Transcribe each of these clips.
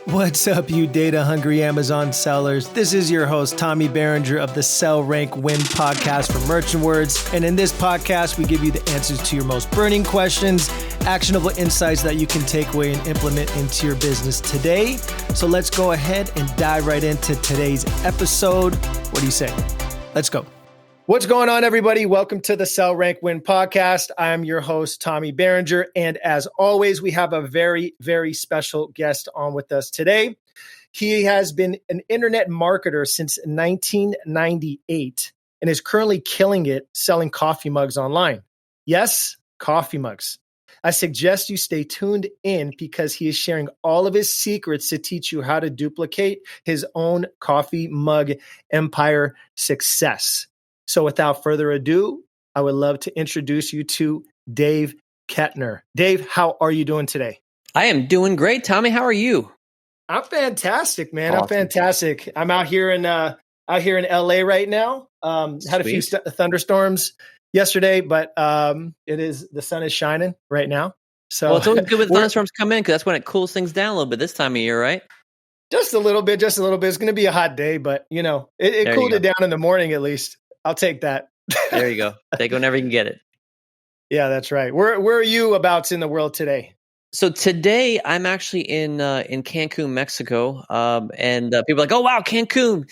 What's up, you data-hungry Amazon sellers? This is your host, Tommy Berenger of the Sell, Rank, Win podcast from Merchant Words. And in this podcast, we give you the answers to your most burning questions, actionable insights that you can take away and implement into your business today. So let's go ahead and dive right into today's episode. What do you say? Let's go. What's going on, everybody? Welcome to the Sell, Rank, Win podcast. I'm your host, Tommy Berenger. And as always, we have a very, very special guest on with us today. He has been an internet marketer since 1998 and is currently killing it selling coffee mugs online. Yes, coffee mugs. I suggest you stay tuned in because he is sharing all of his secrets to teach you how to duplicate his own coffee mug empire success. So without further ado, I would love to introduce you to Dave Kettner. Dave, how are you doing today? I am doing great, Tommy. How are you? I'm fantastic, man. Awesome. I'm fantastic. I'm out here in LA right now. Had a few thunderstorms yesterday, but the sun is shining right now. So well, it's always good when thunderstorms come in because that's when it cools things down a little bit this time of year, right? Just a little bit. It's going to be a hot day, but it cooled it down in the morning at least. I'll take that. There you go. Take it whenever you can get it. Yeah, that's right. Where are you abouts in the world today? So today I'm actually in Cancun, Mexico, and people are like, "Oh wow, Cancun!"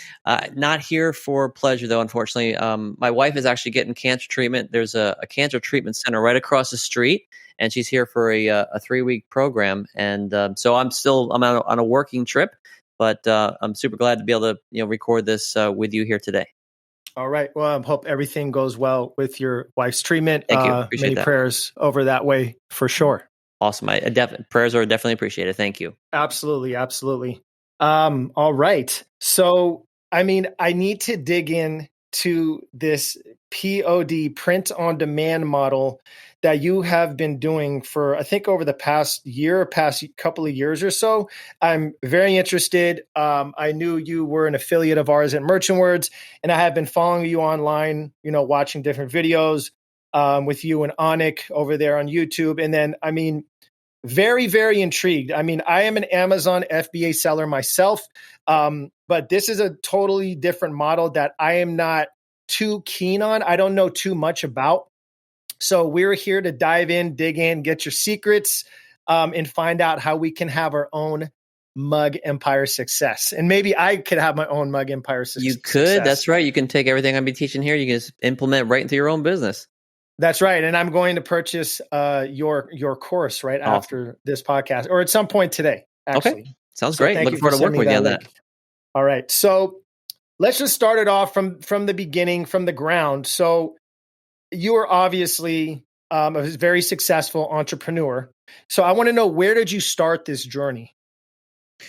Not here for pleasure though, unfortunately. My wife is actually getting cancer treatment. There's a cancer treatment center right across the street, and she's here for a 3-week program. And so I'm out on a working trip, but I'm super glad to be able to record this with you here today. All right. Well, I hope everything goes well with your wife's treatment. Thank you. Appreciate many that. Prayers over that way for sure. Awesome. Prayers are definitely appreciated. Thank you. Absolutely. Absolutely. All right. So, I need to dig in to this POD, print on demand model that you have been doing for, I think, over the past couple of years or so. I'm very interested. I knew you were an affiliate of ours at Merchant Words, and I have been following you online, watching different videos with you and Onik over there on YouTube. And then, very, very intrigued. I am an Amazon FBA seller myself, but this is a totally different model that I am not too keen on. I don't know too much about. So we're here to dive in, dig in, get your secrets, and find out how we can have our own mug empire success. And maybe I could have my own mug empire success. You could. That's right. You can take everything I'm be teaching here. You can just implement right into your own business. That's right. And I'm going to purchase your course right after this podcast, or at some point today, actually. Okay. Sounds great. Looking forward to working with you on that. All right. So let's just start it off from the beginning, from the ground. So you are obviously a very successful entrepreneur. So I want to know, where did you start this journey?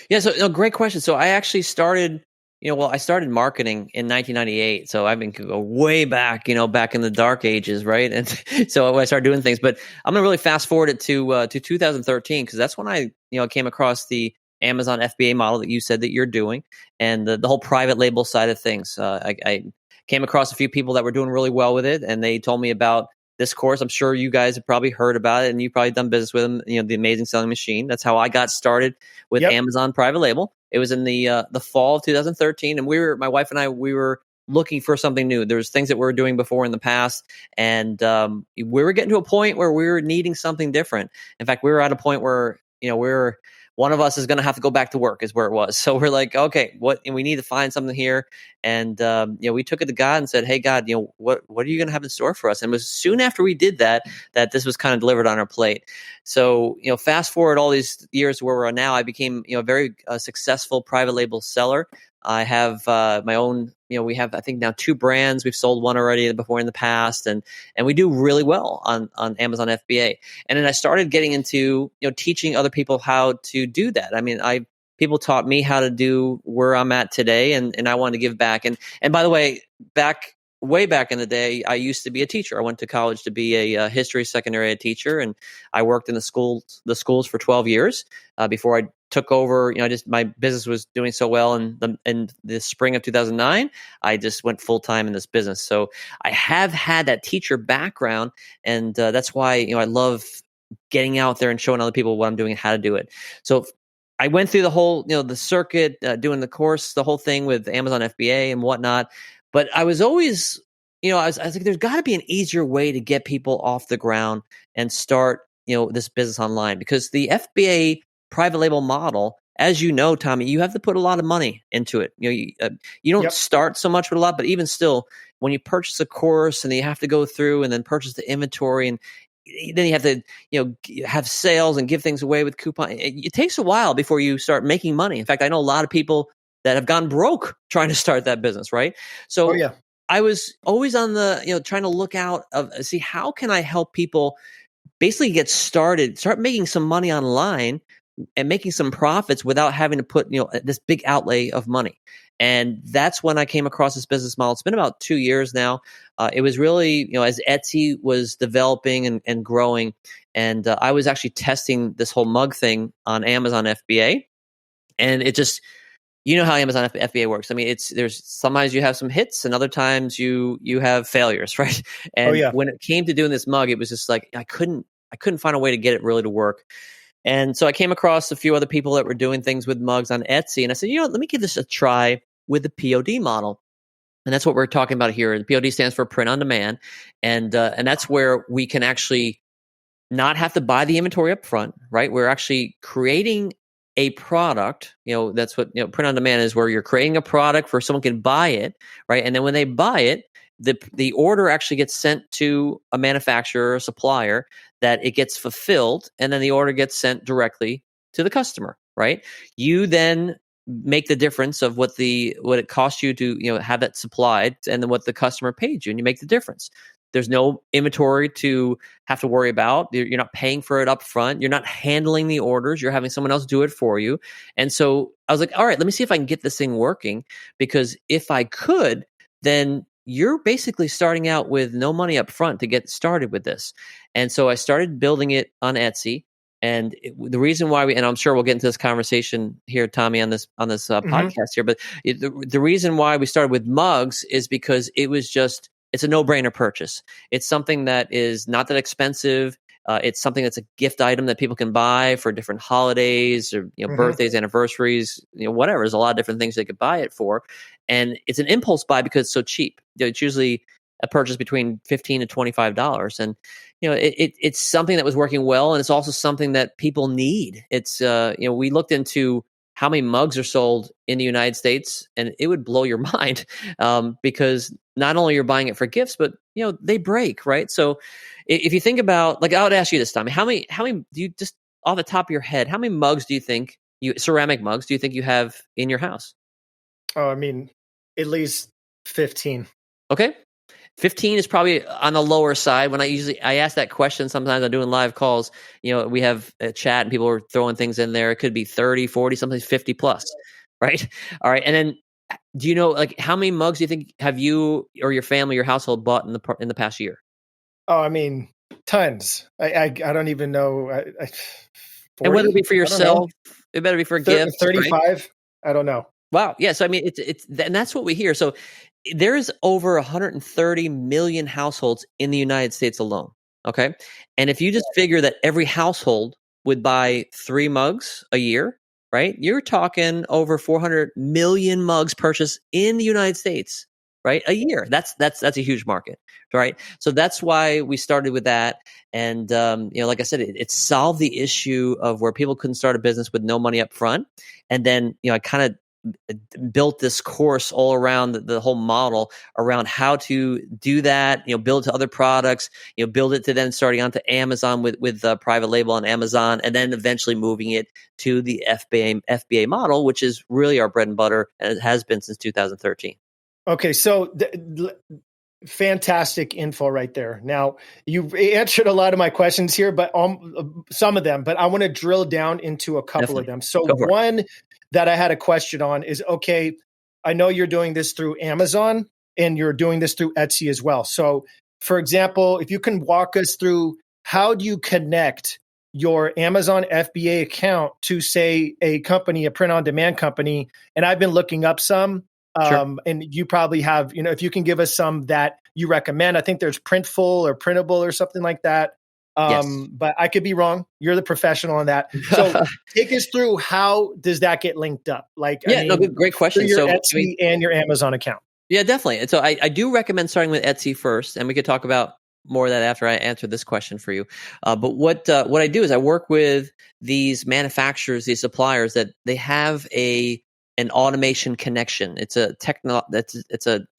Yeah. So great question. So I actually started, I started marketing in 1998. So I've been go way back, back in the dark ages, right? And so I started doing things, but I'm going to really fast forward it to 2013, because that's when I came across the Amazon FBA model that you said that you're doing, and the whole private label side of things. I came across a few people that were doing really well with it, and they told me about this course. I'm sure you guys have probably heard about it, and you've probably done business with them, the Amazing Selling Machine. That's how I got started with Amazon private label. It was in the fall of 2013, and my wife and I, we were looking for something new. There was things that we were doing before in the past, and we were getting to a point where we were needing something different. In fact, we were at a point where one of us is going to have to go back to work, is where it was. So we're like, okay, we need to find something here. And, we took it to God and said, hey, God, what are you going to have in store for us? And it was soon after we did that this was kind of delivered on our plate. So, fast forward all these years to where we're now, I became, a very successful private label seller. I have my own, we have, I think now 2 brands. We've sold one already before in the past, and we do really well on Amazon FBA. And then I started getting into, teaching other people how to do that. People taught me how to do where I'm at today, and I wanted to give back. And by the way, way back in the day, I used to be a teacher. I went to college to be a history secondary ed teacher, and I worked in the schools for 12 years before I took over. My business was doing so well in the spring of 2009. I just went full time in this business. So I have had that teacher background, and that's why I love getting out there and showing other people what I'm doing and how to do it. So I went through the whole, the circuit, doing the course, the whole thing with Amazon FBA and whatnot. But I was always, I was like, there's got to be an easier way to get people off the ground and start, this business online, because the FBA private label model, as you know, Tommy, you have to put a lot of money into it. You don't start so much with a lot, but even still, when you purchase a course and you have to go through and then purchase the inventory, and then you have to, have sales and give things away with coupon. It takes a while before you start making money. In fact, I know a lot of people that have gone broke trying to start that business, right? So I was always on the, trying to look out of, see, how can I help people basically get started, start making some money online and making some profits without having to put, this big outlay of money. And that's when I came across this business model. It's been about 2 years now. It was really, as Etsy was developing and growing, and I was actually testing this whole mug thing on Amazon FBA, and it just, how Amazon FBA works. I mean, there's sometimes you have some hits, and other times you have failures, right? And when it came to doing this mug, it was just like I couldn't find a way to get it really to work. And so I came across a few other people that were doing things with mugs on Etsy, and I said, let me give this a try with the POD model. And that's what we're talking about here. The POD stands for print on demand, and that's where we can actually not have to buy the inventory up front, right? We're actually creating a product. That's what print on demand is, where you're creating a product for someone can buy it, right? And then when they buy it, the order actually gets sent to a manufacturer or supplier, that it gets fulfilled, and then the order gets sent directly to the customer, right? You then make the difference of what it costs you to have that supplied, and then what the customer paid you, and you make the difference. There's no inventory to have to worry about. You're not paying for it up front. You're not handling the orders. You're having someone else do it for you. And so I was like, all right, let me see if I can get this thing working, because if I could, then you're basically starting out with no money up front to get started with this. And so I started building it on Etsy. And the reason why and I'm sure we'll get into this conversation here, Tommy, on this podcast here, but the reason why we started with mugs is because it's a no-brainer purchase. It's something that is not that expensive. It's something that's a gift item that people can buy for different holidays or birthdays, anniversaries, whatever. There's a lot of different things they could buy it for, and it's an impulse buy because it's so cheap. It's usually a purchase between $15 to $25, and it's something that was working well, and it's also something that people need. It's we looked into how many mugs are sold in the United States, and it would blow your mind, because not only you're buying it for gifts, but they break, right? So if you think about, like, I would ask you this, Tommy, how many do you, just off the top of your head, how many mugs do you think ceramic mugs do you think you have in your house? Oh, I mean, at least 15. Okay. 15 is probably on the lower side. When I ask that question, sometimes I'm doing live calls, we have a chat and people are throwing things in there. It could be 30, 40, sometimes 50 plus, right? All right. And then do you know, like, how many mugs do you think have you or your family, your household bought in the past year? Oh, I mean, tons. I don't even know. 40? And whether it be for yourself, it better be for a gift. 35. Right? I don't know. Wow. Yeah. So I mean, it's and that's what we hear. So there is over 130 million households in the United States alone. Okay. And if you just figure that every household would buy 3 mugs a year, right? You're talking over 400 million mugs purchased in the United States, right? A year. That's a huge market, right? So that's why we started with that. And, like I said, it solved the issue of where people couldn't start a business with no money up front. And then, I kind of built this course all around the whole model around how to do that, build to other products, build it to then starting onto Amazon with private label on Amazon, and then eventually moving it to the FBA model, which is really our bread and butter, and it has been since 2013. Okay. So fantastic info right there. Now, you've answered a lot of my questions here, but some of them, but I want to drill down into a couple of them. So one that I had a question on is, okay, I know you're doing this through Amazon and you're doing this through Etsy as well. So for example, if you can walk us through, how do you connect your Amazon FBA account to, say, a company, a print-on-demand company? And I've been looking up some, and you probably have, if you can give us some that you recommend. I think there's Printful or Printable or something like that. Yes. But I could be wrong. You're the professional on that. So take us through, how does that get linked up? Like, Yeah, no, great question. through your So, Etsy and your Amazon account. yeah, definitely. And so I do recommend starting with Etsy first, and we could talk about more of that after I answer this question for you. But what I do is I work with these manufacturers, these suppliers that they have an automation connection. It's a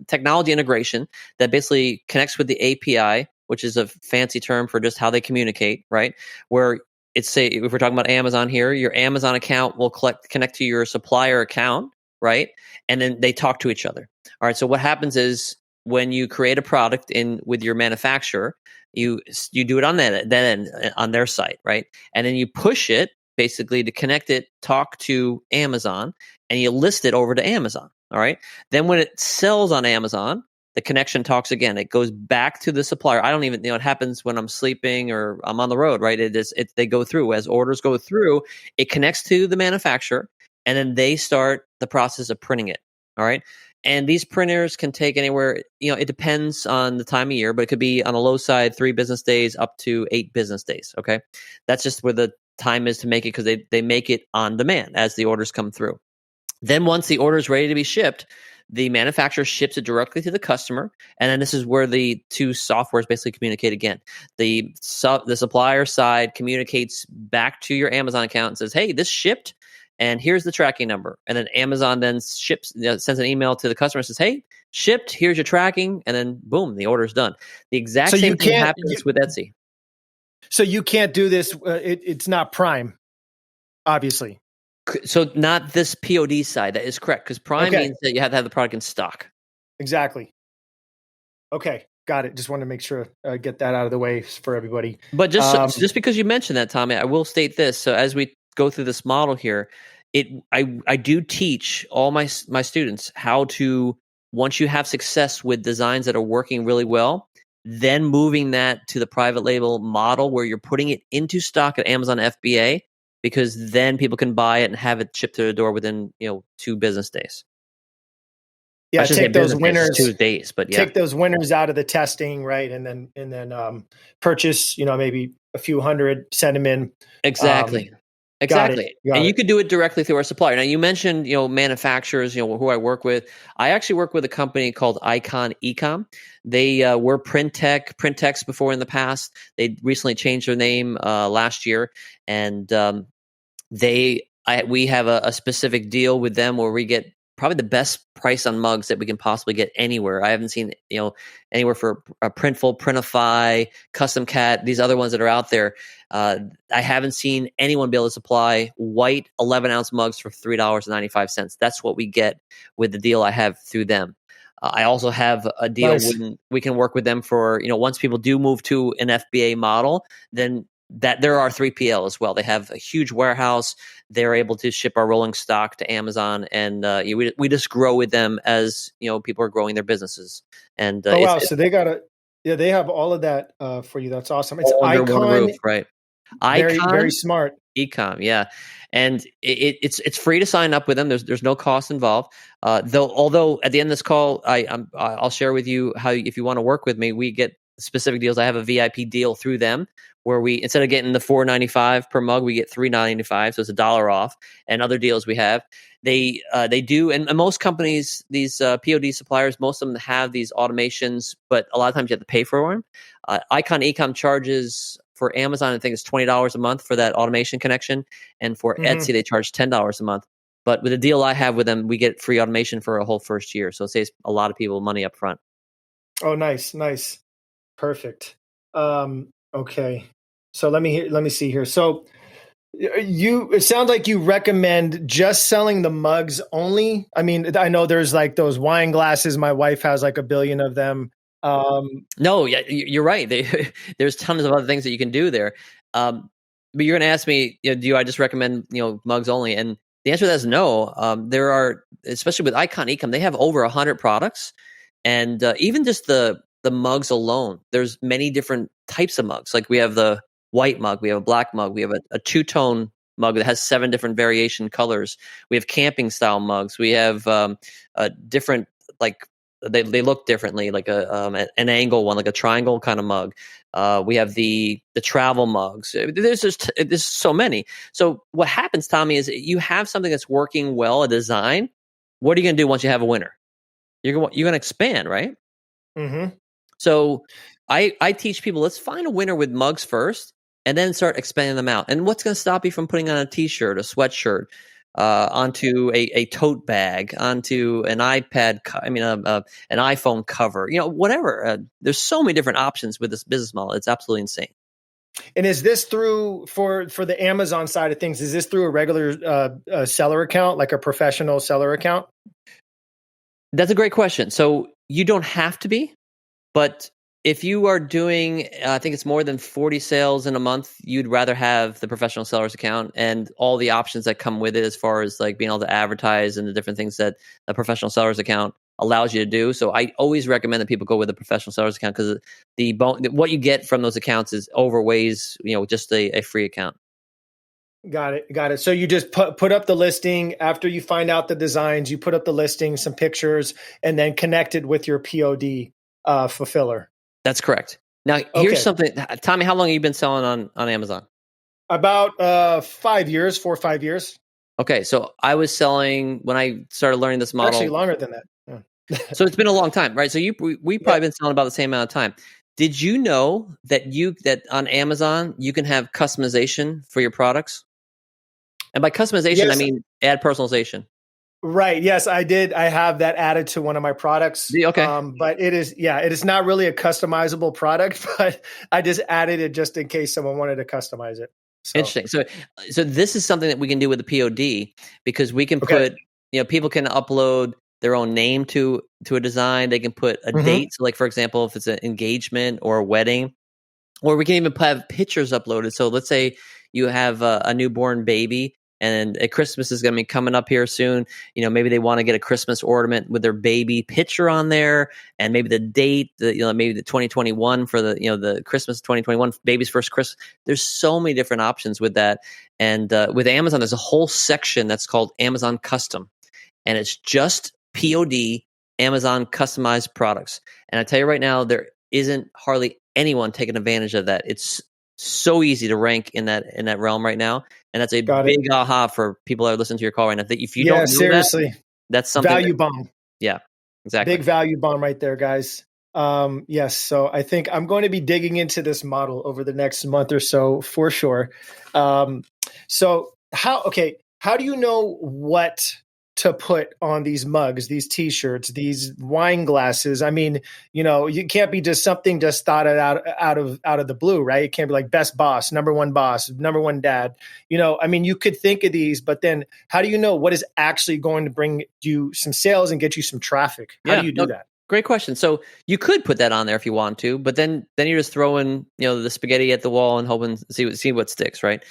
technology integration that basically connects with the API, which is a fancy term for just how they communicate, right? Where it's, say, if we're talking about Amazon here, your Amazon account will connect to your supplier account, right? And then they talk to each other. All right. So what happens is when you create a product with your manufacturer, you do it on that end, on their site, right? And then you push it basically to connect it, talk to Amazon, and you list it over to Amazon. All right. Then when it sells on Amazon, the connection talks again. It goes back to the supplier. I don't even, it happens when I'm sleeping or I'm on the road, right? They go through as orders go through. It connects to the manufacturer, and then they start the process of printing it. All right. And these printers can take anywhere, it depends on the time of year, but it could be on the low side, 3 business days up to 8 business days. Okay. That's just where the time is to make it, because they make it on demand as the orders come through. Then once the order is ready to be shipped, the manufacturer ships it directly to the customer. And then this is where the two softwares basically communicate again. The supplier side communicates back to your Amazon account and says, hey, this shipped, and here's the tracking number. And then Amazon then sends an email to the customer and says, hey, shipped, here's your tracking. And then boom, the order's done. The exact same thing happens with Etsy. So you can't do this. It's not Prime, obviously. So not this POD side. That is correct, because Prime means that you have to have the product in stock. Exactly. Okay, got it. Just wanted to make sure get that out of the way for everybody. But just because you mentioned that, Tommy, I will state this. So as we go through this model here, I do teach all my students how to, once you have success with designs that are working really well, then moving that to the private label model where you're putting it into stock at Amazon FBA, because then people can buy it and have it shipped to their door within 2 business days. Yeah, take those winners. 2 days, but yeah, take those winners out of the testing, right, and then purchase maybe a few hundred, send them in. Exactly. Got it. And you could do it directly through our supplier. Now, you mentioned manufacturers, who I work with. I actually work with a company called Icon Ecom. They were Printex before in the past. They recently changed their name last year, and we have a specific deal with them where we get probably the best price on mugs that we can possibly get anywhere. I haven't seen anywhere for Printful, Printify, Custom Cat, these other ones that are out there. I haven't seen anyone be able to supply white 11-ounce mugs for $3.95. That's what we get with the deal I have through them. I also have a deal when we can work with them for, once people do move to an FBA model, then that there are 3PL as well. They have a huge warehouse. They're able to ship our rolling stock to Amazon, and we just grow with them as people are growing their businesses. And so they have all of that for you. That's awesome. It's Icon, one roof, right? Icon, very smart. Ecom, yeah, and it's free to sign up with them. There's no cost involved. Although at the end of this call, I'll share with you how, if you want to work with me, we get specific deals. I have a VIP deal through them where we, instead of getting the $4.95 per mug, we get $3.95, so it's $1 off. And other deals we have, they do, and most companies, these POD suppliers, most of them have these automations, but a lot of times you have to pay for them. Icon Ecom charges for Amazon, I think it's $20 a month for that automation connection, and for Etsy they charge $10 a month. But with the deal I have with them, we get free automation for a whole first year, so it saves a lot of people money up front. Oh, nice. Perfect. Okay. So let me see here. So it sounds like you recommend just selling the mugs only. I mean, I know there's like those wine glasses. My wife has like 1 billion of them. No, yeah, you're right. There's tons of other things that you can do there. But you're going to ask me, do I just recommend, mugs only? And the answer to that is no. There are, especially with Icon Ecom, they have over 100 products, and even just the mugs alone, there's many different types of mugs. Like we have the white mug, we have a black mug, we have a 2-tone mug that has 7 different variation colors. We have camping style mugs. We have different, like they look differently, like an angle one, like a triangle kind of mug. We have the travel mugs. There's so many. So what happens, Tommy, is you have something that's working well, a design. What are you going to do once you have a winner? You're going to expand, right? Mm-hmm. So I teach people, let's find a winner with mugs first, and then start expanding them out. And what's going to stop you from putting on a T-shirt, a sweatshirt, onto a tote bag, onto an iPad, an iPhone cover, whatever. There's so many different options with this business model. It's absolutely insane. And is this through for the Amazon side of things? Is this through a regular seller account, like a professional seller account? That's a great question. So you don't have to be, but if you are doing, I think it's more than 40 sales in a month, you'd rather have the professional seller's account and all the options that come with it, as far as like being able to advertise and the different things that a professional seller's account allows you to do. So I always recommend that people go with a professional seller's account, because what you get from those accounts is overweighs, just a free account. Got it. So you just put up the listing after you find out the designs. You put up the listing, some pictures, and then connect it with your POD fulfiller. That's correct. Now, here's something, Tommy. How long have you been selling on Amazon? About 5 years, 4 or 5 years. Okay, so I was selling when I started learning this model. Actually, longer than that. Yeah. So it's been a long time, right? So we probably been selling about the same amount of time. Did you know that on Amazon you can have customization for your products? And by customization, yes. I mean add personalization. Right. Yes, I did. I have that added to one of my products. Okay. But it is not really a customizable product, but I just added it just in case someone wanted to customize it. So. Interesting. So this is something that we can do with the POD, because we can put, people can upload their own name to a design. They can put a date. So like, for example, if it's an engagement or a wedding, or we can even have pictures uploaded. So let's say you have a newborn baby, and Christmas is going to be coming up here soon. Maybe they want to get a Christmas ornament with their baby picture on there, and maybe the date, maybe the 2021 for the Christmas 2021, baby's first Christmas. There's so many different options with that. And with Amazon, there's a whole section that's called Amazon Custom, and it's just POD, Amazon customized products. And I tell you right now, there isn't hardly anyone taking advantage of that. It's so easy to rank in that realm right now, and that's a big aha for people that are listening to your call right now. If you don't know seriously, that's something value bomb. Yeah, exactly. Big value bomb right there, guys. Yes, so I think I'm going to be digging into this model over the next month or so for sure. So how do you know what to put on these mugs, these T-shirts, these wine glasses? I mean, you can't be just something just thought out of the blue, right? It can't be like best boss, number one dad. I mean, you could think of these, but then how do you know what is actually going to bring you some sales and get you some traffic? How do you do that? Great question. So you could put that on there if you want to, but then you're just throwing, the spaghetti at the wall and hoping see what sticks, right?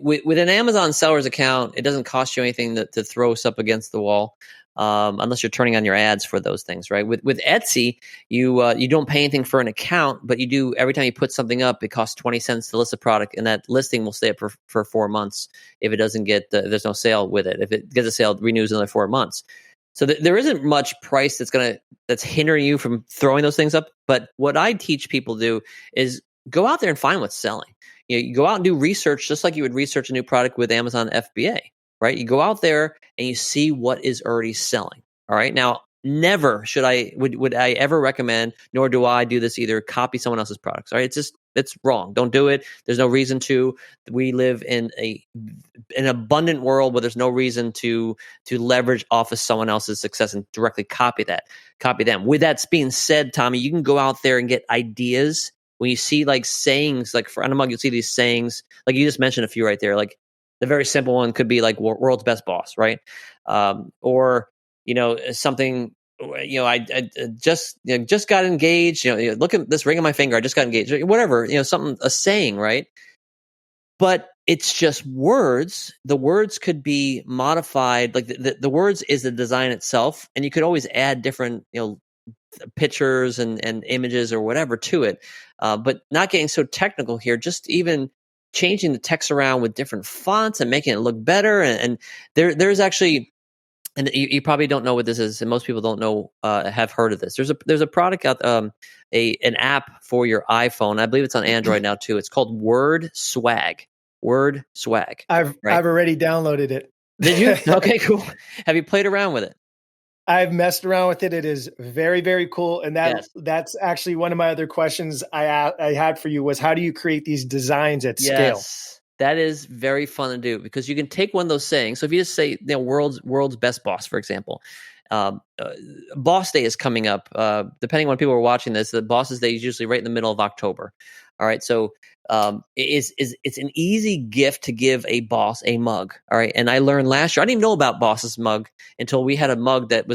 With an Amazon seller's account, it doesn't cost you anything to throw stuff against the wall, unless you're turning on your ads for those things, right? With Etsy, you don't pay anything for an account, but you do every time you put something up. It costs 20 cents to list a product, and that listing will stay up for 4 months if it doesn't get if there's no sale with it. If it gets a sale, it renews another 4 months. So there isn't much price that's hindering you from throwing those things up. But what I teach people to do is go out there and find what's selling. You go out and do research, just like you would research a new product with Amazon FBA, right? You go out there and you see what is already selling. All right. Now, never would I ever recommend, nor do I do this either, copy someone else's products. All right. It's wrong. Don't do it. There's no reason to. We live in an abundant world where there's no reason to leverage off of someone else's success and directly copy them. With that being said, Tommy, you can go out there and get ideas. When you see like sayings, like for on a mug, you'll see these sayings, like you just mentioned a few right there. Like the very simple one could be like "world's best boss," right? Or something. I just got engaged. Look at this ring on my finger. I just got engaged. Whatever. A saying, right? But it's just words. The words could be modified. Like the words is the design itself, and you could always add different pictures and images or whatever to it, but not getting so technical here, just even changing the text around with different fonts and making it look better. And there's actually and you probably don't know what this is, and most people don't know have heard of this. There's a product out, an app for your iPhone. I believe it's on Android now too. It's called Word Swag. Word Swag. I've already downloaded it. Did you? Okay, cool. Have you played around with it? I've messed around with it. It is very, very cool. And that's actually one of my other questions I had for you was, how do you create these designs at scale? That is very fun to do, because you can take one of those sayings. So if you just say, world's best boss, for example, Boss Day is coming up. Depending on when people are watching this, the Boss's Day is usually right in the middle of October. All right. So it's an easy gift to give a boss a mug. All right. And I learned last year, I didn't even know about Boss's mug until we had a mug that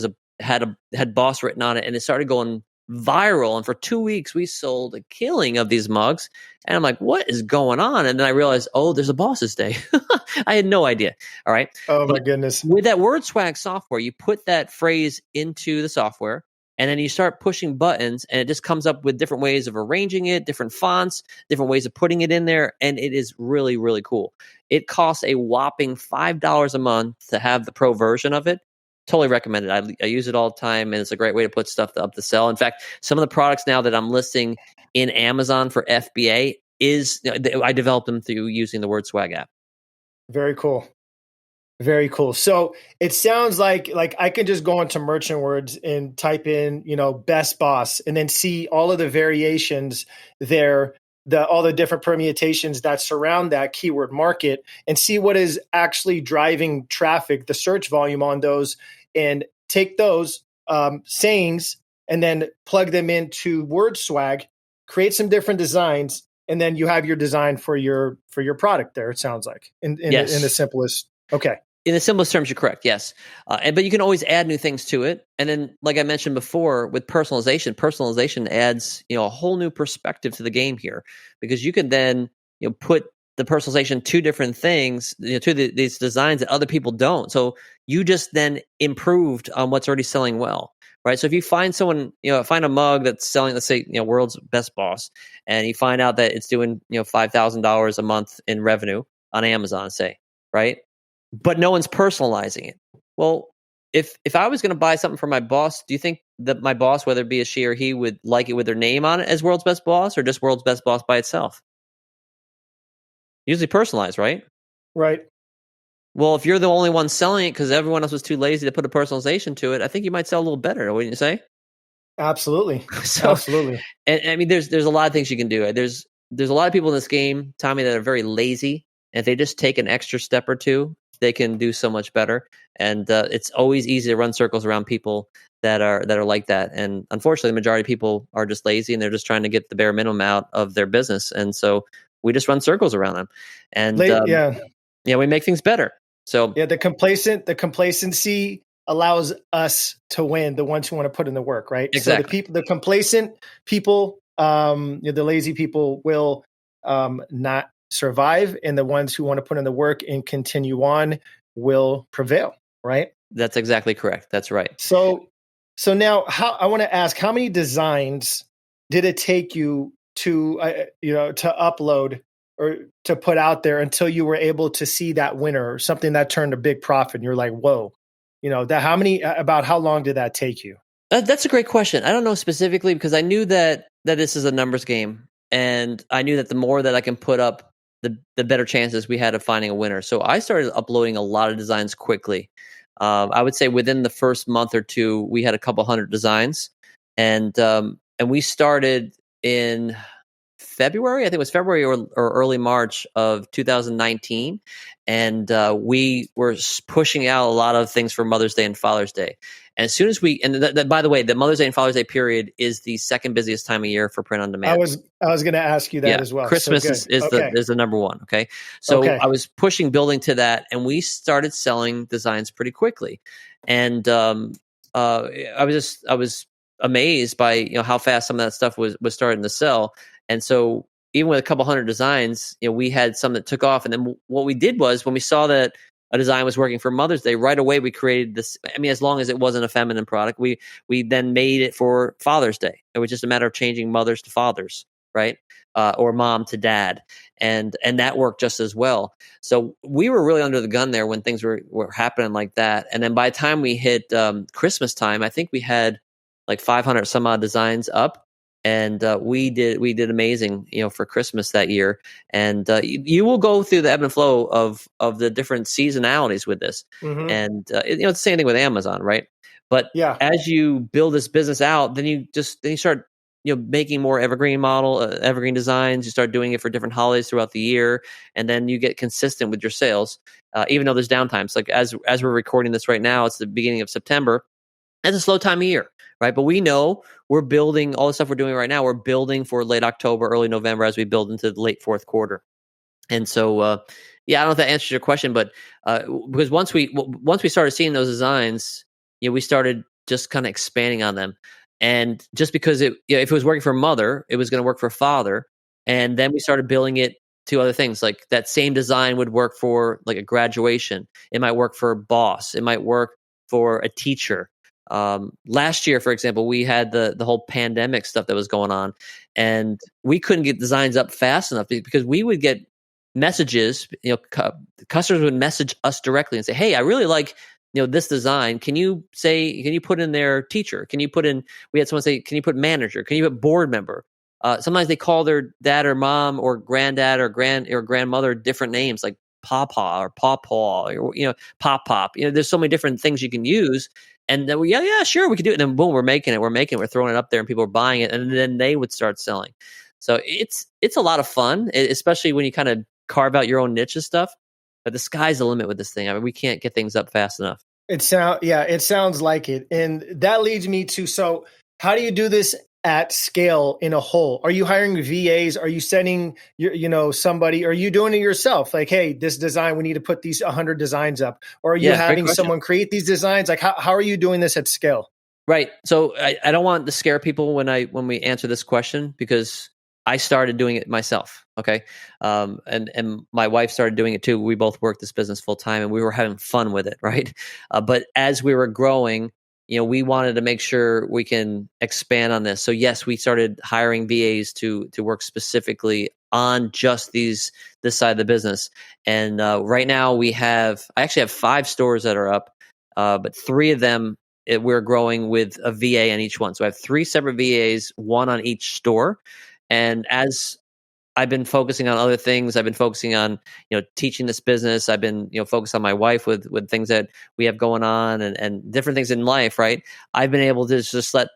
had boss written on it, and it started going viral. And for 2 weeks, we sold a killing of these mugs. And I'm like, what is going on? And then I realized, oh, there's a Boss's Day. I had no idea. All right. Oh, my goodness. With that Word Swag software, you put that phrase into the software, and then you start pushing buttons, and it just comes up with different ways of arranging it, different fonts, different ways of putting it in there. And it is really, really cool. It costs a whopping $5 a month to have the pro version of it. Totally recommend it. I use it all the time, and it's a great way to put stuff up to sell. In fact, some of the products now that I'm listing in Amazon for FBA I developed them through using the Word Swag app. Very cool. Very cool. So it sounds like I can just go into Merchant Words and type in, best boss, and then see all of the variations there, all the different permutations that surround that keyword market, and see what is actually driving traffic, the search volume on those, and take those sayings and then plug them into Word Swag, create some different designs, and then you have your design for your product there. It sounds like in the simplest. Okay. In the simplest terms, you're correct. Yes. But you can always add new things to it. And then, like I mentioned before, with personalization adds, a whole new perspective to the game here, because you can then, put the personalization to different things, to these designs that other people don't. So you just then improved on what's already selling well. Right. So if you find someone, find a mug that's selling, let's say, world's best boss, and you find out that it's doing, $5,000 a month in revenue on Amazon, say, right? But no one's personalizing it. Well, if I was going to buy something for my boss, do you think that my boss, whether it be a she or he, would like it with their name on it as world's best boss, or just world's best boss by itself? Usually personalized, right? Right. Well, if you're the only one selling it because everyone else was too lazy to put a personalization to it, I think you might sell a little better, wouldn't you say? Absolutely. Absolutely. And I mean, there's a lot of things you can do. There's a lot of people in this game, Tommy, that are very lazy. And if they just take an extra step or two, they can do so much better. And it's always easy to run circles around people that are like that. And unfortunately, the majority of people are just lazy, and they're just trying to get the bare minimum out of their business. And so we just run circles around them. And we make things better. So the complacency allows us to win, the ones who want to put in the work, right? Exactly. So the complacent people, the lazy people will not survive, and the ones who want to put in the work and continue on will prevail, right? That's exactly correct. That's right. So now, I want to ask, how many designs did it take you to upload or to put out there until you were able to see that winner, or something that turned a big profit? And you're like, whoa, about how long did that take you? That's a great question. I don't know specifically, because I knew that this is a numbers game, and I knew that the more that I can put up, the better chances we had of finding a winner. So I started uploading a lot of designs quickly. I would say within the first month or two, we had a couple hundred designs, and we started in February. I think it was February or early March of 2019, and we were pushing out a lot of things for Mother's Day and Father's Day. And as soon as by the way, the Mother's Day and Father's Day period is the second busiest time of year for print on demand. I was going to ask you that as well. Christmas is the number one. Okay. So I was pushing building to that, and we started selling designs pretty quickly. And I was amazed by how fast some of that stuff was starting to sell. And so even with a couple hundred designs, we had some that took off. And then what we did was, when we saw that a design was working for Mother's Day, right away we created this. I mean, as long as it wasn't a feminine product, we then made it for Father's Day. It was just a matter of changing mothers to fathers. right? Or mom to dad, and that worked just as well. So we were really under the gun there when things were happening like that. And then by the time we hit Christmas time, I think we had like 500 some odd designs up, and we did amazing, for Christmas that year. And you will go through the ebb and flow of the different seasonalities with this, Mm-hmm. and it's the same thing with Amazon, right? But Yeah. as you build this business out, then you start making more evergreen designs. You start doing it for different holidays throughout the year, and then you get consistent with your sales, even though there's downtimes. Like as we're recording this right now, it's the beginning of September. It's a slow time of year, right? But we know we're building all the stuff we're doing right now. We're building for late October, early November as we build into the late fourth quarter. And so, yeah, I don't know if that answers your question, but because once we started seeing those designs, we started just kind of expanding on them. And just because if it was working for mother, it was going to work for father. And then we started building it to other things. Like that same design would work for like a graduation. It might work for a boss. It might work for a teacher. Last year, for example, we had the whole pandemic stuff that was going on, and we couldn't get designs up fast enough because we would get messages. Customers would message us directly and say, "Hey, I really like this design. Can you put in their teacher? Can you put in?" We had someone say, "Can you put manager? Can you put board member?" Sometimes they call their dad or mom or granddad or grandmother different names like Papa or Pawpaw or Pop Pop. There's so many different things you can use. And then yeah, sure, we could do it. And then boom, we're making it. We're throwing it up there, and people are buying it, and then they would start selling. So it's a lot of fun, especially when you kind of carve out your own niche and stuff. But the sky's the limit with this thing. I mean, we can't get things up fast enough. It sounds like it. And that leads me to, so how do you do this at scale in a whole? Are you hiring VAs? Are you sending somebody? Are you doing it yourself? Like, hey, this design, we need to put these 100 designs up. Or are you having someone create these designs? Like how are you doing this at scale? Right. So I don't want to scare people when we answer this question, because I started doing it myself. Okay. And my wife started doing it too. We both worked this business full time, and we were having fun with it. Right. But as we were growing, we wanted to make sure we can expand on this. So yes, we started hiring VAs to work specifically on just this side of the business. And right now I actually have 5 stores that are up, but 3 of them we're growing with a VA on each one. So I have 3 separate VAs, 1 on each store. And as I've been focusing on other things, I've been focusing on, teaching this business. I've been, focused on my wife with things that we have going on and different things in life, right? I've been able to just let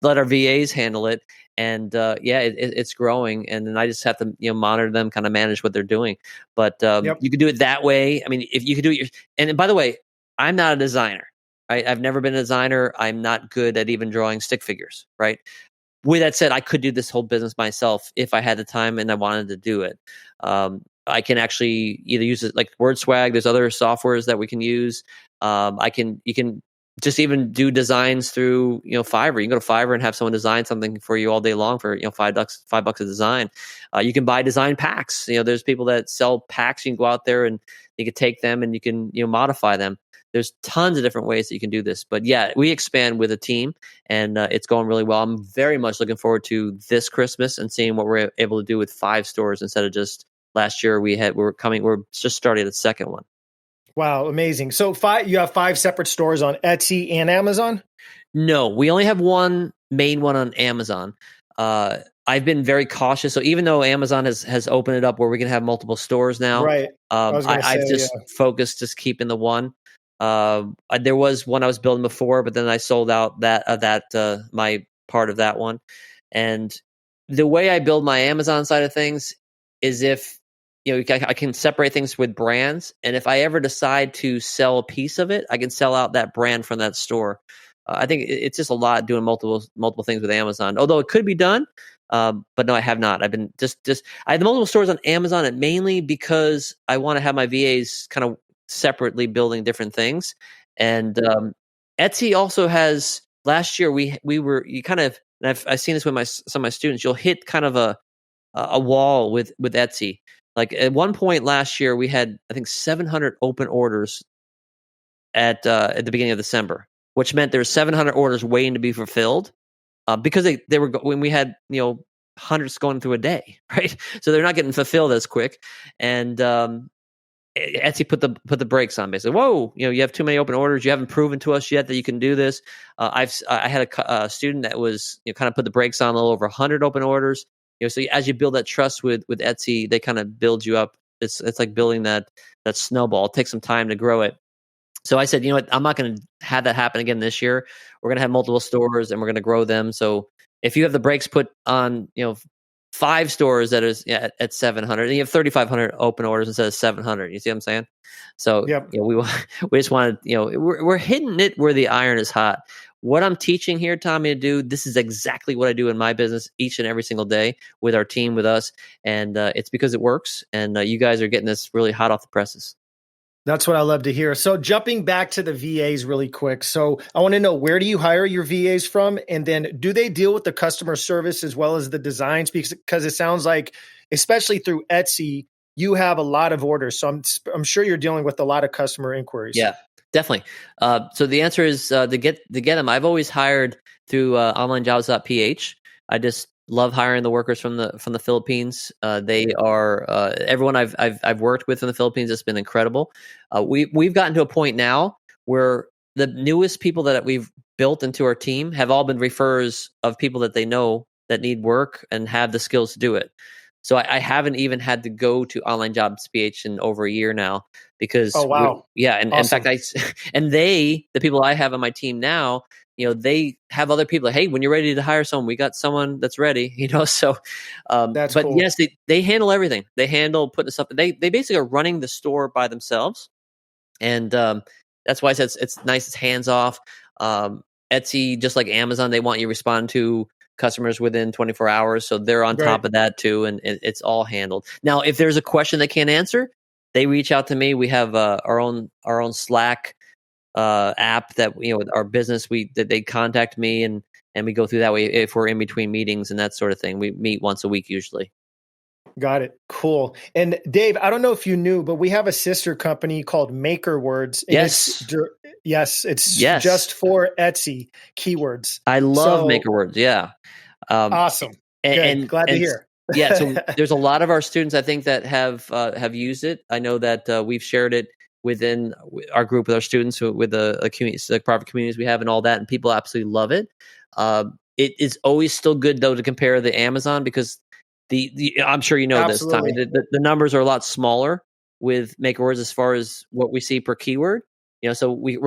our VAs handle it. And it's growing. And then I just have to, monitor them, kind of manage what they're doing. But you could do it that way. I mean, if you could do it, and by the way, I'm not a designer. Right? I've never been a designer. I'm not good at even drawing stick figures, right? With that said, I could do this whole business myself if I had the time and I wanted to do it. I can actually either use it like WordSwag. There's other softwares that we can use. You can just even do designs through Fiverr. You can go to Fiverr and have someone design something for you all day long for $5 a design. You can buy design packs. There's people that sell packs. You can go out there and you can take them and you can modify them. There's tons of different ways that you can do this. But yeah, we expand with a team, and it's going really well. I'm very much looking forward to this Christmas and seeing what we're able to do with 5 stores instead of just last year. We're just starting the second one. Wow, amazing. So you have 5 separate stores on Etsy and Amazon? No, we only have one main one on Amazon. I've been very cautious. So even though Amazon has opened it up where we can have multiple stores now, right? I've just focused just keeping the one. There was one I was building before, but then I sold out my part of that one. And the way I build my Amazon side of things is if I can separate things with brands, and if I ever decide to sell a piece of it, I can sell out that brand from that store. I think it's just a lot doing multiple things with Amazon, although it could be done. But no, I have not. I've been I have multiple stores on Amazon, and mainly because I want to have my VAs kind of separately building different things. And Etsy also has, last year I've seen this with some of my students. You'll hit kind of a wall with Etsy. Like at one point last year, we had, I think, 700 open orders at the beginning of December, which meant there were 700 orders waiting to be fulfilled, because they were when we had hundreds going through a day, right? So they're not getting fulfilled as quick. And Etsy put the brakes on. Basically, whoa, you have too many open orders. You haven't proven to us yet that you can do this. I had a student that was kind of put the brakes on a little over 100 open orders. So as you build that trust with Etsy, they kind of build you up. It's like building that snowball. It takes some time to grow it. So I said, what, I'm not going to have that happen again this year. We're going to have multiple stores and we're going to grow them. So if you have the brakes put on, 5 stores that is at 700, and you have 3,500 open orders instead of 700. You see what I'm saying? So Yep. we just wanted, we're hitting it where the iron is hot. What I'm teaching here, Tommy, to do, this is exactly what I do in my business each and every single day with our team, with us. And it's because it works. And you guys are getting this really hot off the presses. That's what I love to hear. So jumping back to the VAs really quick. So I want to know, where do you hire your VAs from? And then do they deal with the customer service as well as the designs? Because it sounds like, especially through Etsy, you have a lot of orders. So I'm sure you're dealing with a lot of customer inquiries. Yeah, definitely. So the answer is to get them. I've always hired through onlinejobs.ph. I just love hiring the workers from the Philippines. They are everyone I've worked with in the Philippines has been incredible. We've gotten to a point now where the newest people that we've built into our team have all been referrers of people that they know that need work and have the skills to do it. So I haven't even had to go to Online Jobs PH in over a year now because wow. And awesome. in fact the people I have on my team now, they have other people. Hey, when you're ready to hire someone, we got someone that's ready. So that's but cool. yes, they handle everything. They handle putting stuff. They basically are running the store by themselves, and that's why I said it's nice. It's hands off. Etsy, just like Amazon, they want you to respond to customers within 24 hours. So they're on top of that too. And it's all handled. Now, if there's a question they can't answer, they reach out to me. We have our own Slack app that, with our business, that they contact me and we go through that way if we're in between meetings and that sort of thing. We meet once a week usually. Got it. Cool. And Dave, I don't know if you knew, but we have a sister company called MakerWords. And it's just for Etsy keywords. I love MakerWords. Yeah. Awesome. And glad to hear. Yeah. So there's a lot of our students, I think, that have used it. I know that we've shared it within our group with our students, with the community, the private communities we have and all that. And people absolutely love it. It is always still good though to compare the Amazon because I'm sure you know Absolutely. this, Tommy. The numbers are a lot smaller with MakerWords as far as what we see per keyword. So we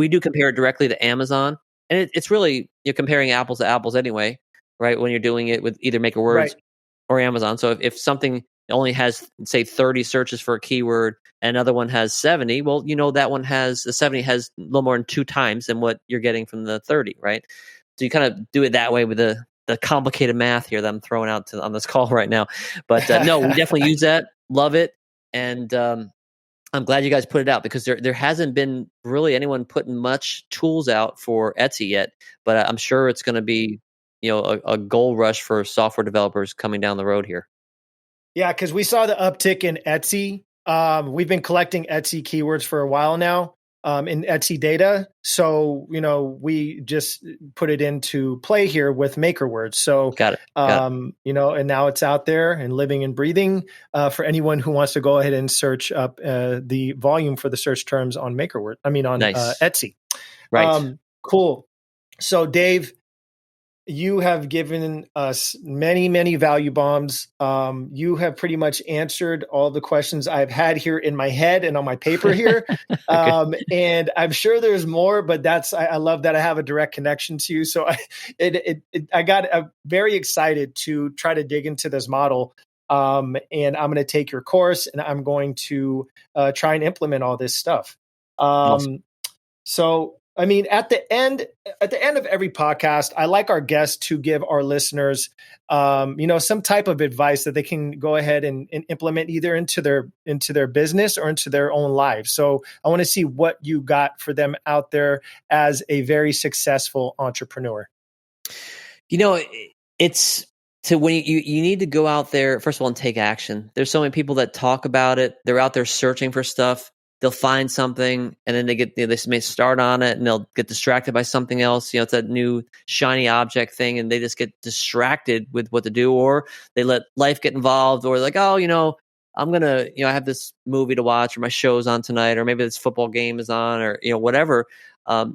do compare it directly to Amazon, and it's really you're comparing apples to apples anyway, right? When you're doing it with either MakerWords or Amazon. So if something only has, say, 30 searches for a keyword, and another one has 70, well, that one has the 70 has a little more than 2 times than what you're getting from the 30, right? So you kind of do it that way with the complicated math here that I'm throwing out on this call right now. But no, we definitely use that. Love it. And I'm glad you guys put it out because there hasn't been really anyone putting much tools out for Etsy yet. But I'm sure it's going to be, a gold rush for software developers coming down the road here. Yeah, because we saw the uptick in Etsy. We've been collecting Etsy keywords for a while now. In Etsy data. So, we just put it into play here with MakerWords. So, Got it. And now it's out there and living and breathing for anyone who wants to go ahead and search up the volume for the search terms on MakerWords. I mean, on Etsy. Right. Cool. So, Dave, you have given us many, many value bombs. You have pretty much answered all the questions I've had here in my head and on my paper here. And I'm sure there's more, but I love that I have a direct connection to you. So I got very excited to try to dig into this model. And I'm going to take your course and I'm going to try and implement all this stuff. Awesome. So, I mean, at the end of every podcast, I like our guests to give our listeners, some type of advice that they can go ahead and implement either into their business or into their own lives. So I want to see what you got for them out there as a very successful entrepreneur. It's to when you need to go out there, first of all, and take action. There's so many people that talk about it. They're out there searching for stuff. they'll find something and then they may start on it and they'll get distracted by something else. It's that new shiny object thing and they just get distracted with what to do, or they let life get involved, or like, oh, I'm going to, I have this movie to watch, or my show's on tonight, or maybe this football game is on, or, whatever. I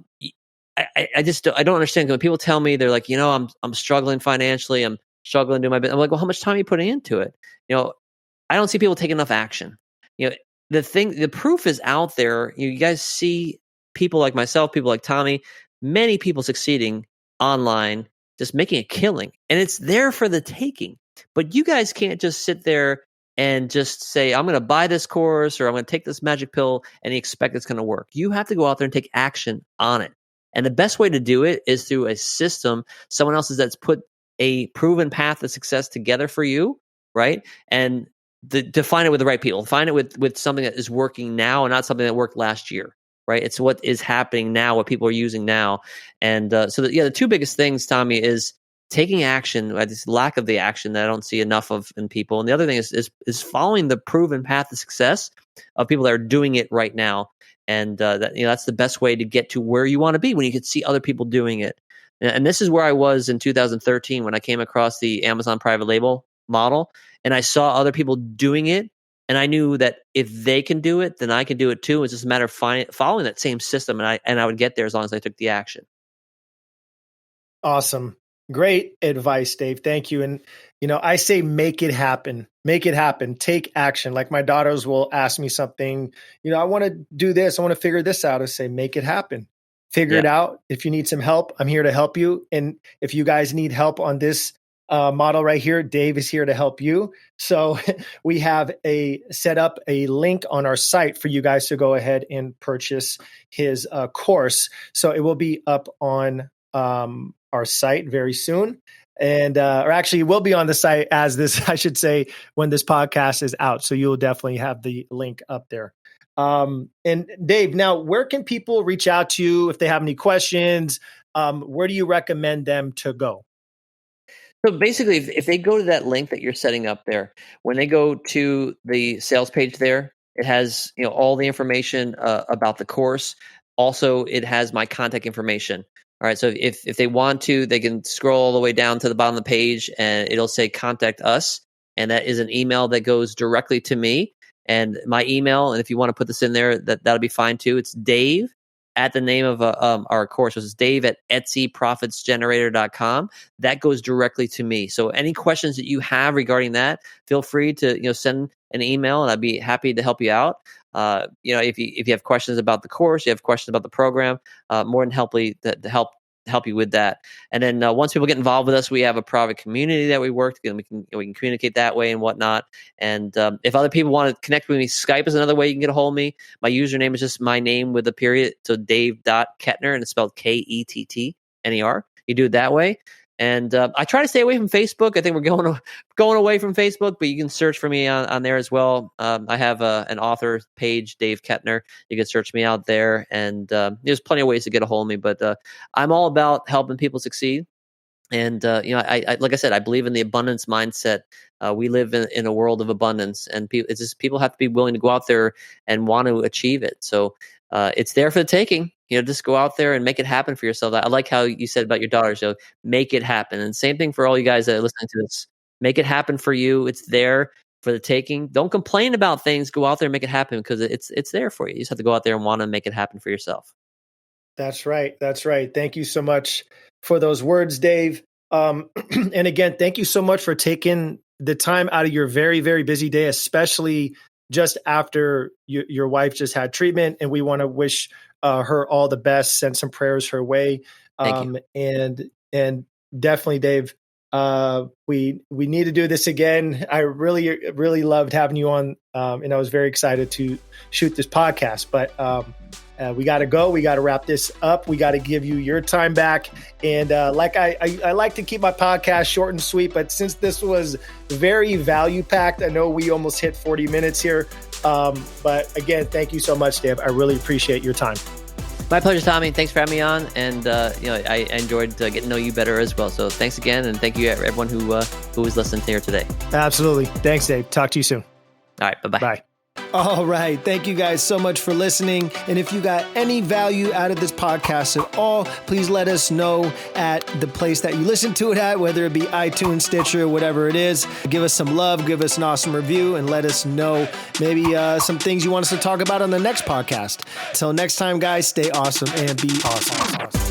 don't understand. When people tell me, they're like, I'm struggling financially, I'm struggling to do my business. I'm like, well, how much time are you putting into it? I don't see people take enough action. The proof is out there. You guys see people like myself, people like Tommy, many people succeeding online, just making a killing, and it's there for the taking. But you guys can't just sit there and just say, I'm going to buy this course or I'm going to take this magic pill and expect it's going to work. You have to go out there and take action on it. And the best way to do it is through a system, someone else's that's put a proven path to success together for you, right? And define it with the right people. Find it with something that is working now and not something that worked last year, right? It's what is happening now, what people are using now. And the two biggest things, Tommy, is taking action, this lack of the action that I don't see enough of in people. And the other thing is following the proven path to success of people that are doing it right now. And that's the best way to get to where you want to be when you can see other people doing it. And this is where I was in 2013 when I came across the Amazon private label model, and I saw other people doing it. And I knew that if they can do it, then I can do it too. It's just a matter of following that same system, and I would get there as long as I took the action. Awesome. Great advice, Dave. Thank you. And, I say, make it happen. Make it happen. Take action. Like my daughters will ask me something, I want to do this. I want to figure this out. I say, make it happen. Figure it out. If you need some help, I'm here to help you. And if you guys need help on this model right here, Dave is here to help you. So we have set up a link on our site for you guys to go ahead and purchase his course. So it will be up on our site very soon. And, or actually it will be on the site as this, I should say, when this podcast is out. So you'll definitely have the link up there. And Dave, now where can people reach out to you if they have any questions? Where do you recommend them to go? So basically, if they go to that link that you're setting up there, when they go to the sales page there, it has all the information about the course. Also, it has my contact information. All right, so if they want to, they can scroll all the way down to the bottom of the page, and it'll say "Contact Us," and that is an email that goes directly to me and my email. And if you want to put this in there, that'll be fine too. It's Dave at the name of our course, which is Dave at EtsyProfitsGenerator.com. That goes directly to me. So any questions that you have regarding that, feel free to send an email, and I'd be happy to help you out. If you have questions about the course, you have questions about the program, more than happily to help you with that. And then once people get involved with us, we have a private community that we work together. We can communicate that way and whatnot. And if other people want to connect with me, Skype is another way you can get a hold of me. My username is just my name with a period, so Dave.Kettner, and it's spelled Kettner. You do it that way. And I try to stay away from Facebook. I think we're going away from Facebook, but you can search for me on there as well. I have an author page, Dave Kettner. You can search me out there, and there's plenty of ways to get a hold of me. But I'm all about helping people succeed. And I like I said, I believe in the abundance mindset. We live in a world of abundance, and people have to be willing to go out there and want to achieve it. So it's there for the taking. Just go out there and make it happen for yourself. I like how you said about your daughters. Make it happen. And same thing for all you guys that are listening to this. Make it happen for you. It's there for the taking. Don't complain about things. Go out there and make it happen, because it's there for you. You just have to go out there and want to make it happen for yourself. That's right. That's right. Thank you so much for those words, Dave. And again, thank you so much for taking the time out of your very, very busy day, especially just after your wife just had treatment. And we want to wish her all the best. Send some prayers her way. Thank you. And definitely, Dave, we need to do this again. I really, really loved having you on, and I was very excited to shoot this podcast. But we got to go. We got to wrap this up. We got to give you your time back. And like I like to keep my podcast short and sweet, but since this was very value packed, I know we almost hit 40 minutes here. But again, thank you so much, Dave. I really appreciate your time. My pleasure, Tommy. Thanks for having me on. And I enjoyed getting to know you better as well. So thanks again. And thank you everyone who was listening here today. Absolutely. Thanks, Dave. Talk to you soon. All right. Bye-bye. Bye. All right. Thank you guys so much for listening. And if you got any value out of this podcast at all, please let us know at the place that you listen to it at, whether it be iTunes, Stitcher, whatever it is. Give us some love, give us an awesome review, and let us know maybe some things you want us to talk about on the next podcast. Until next time, guys, stay awesome and be awesome.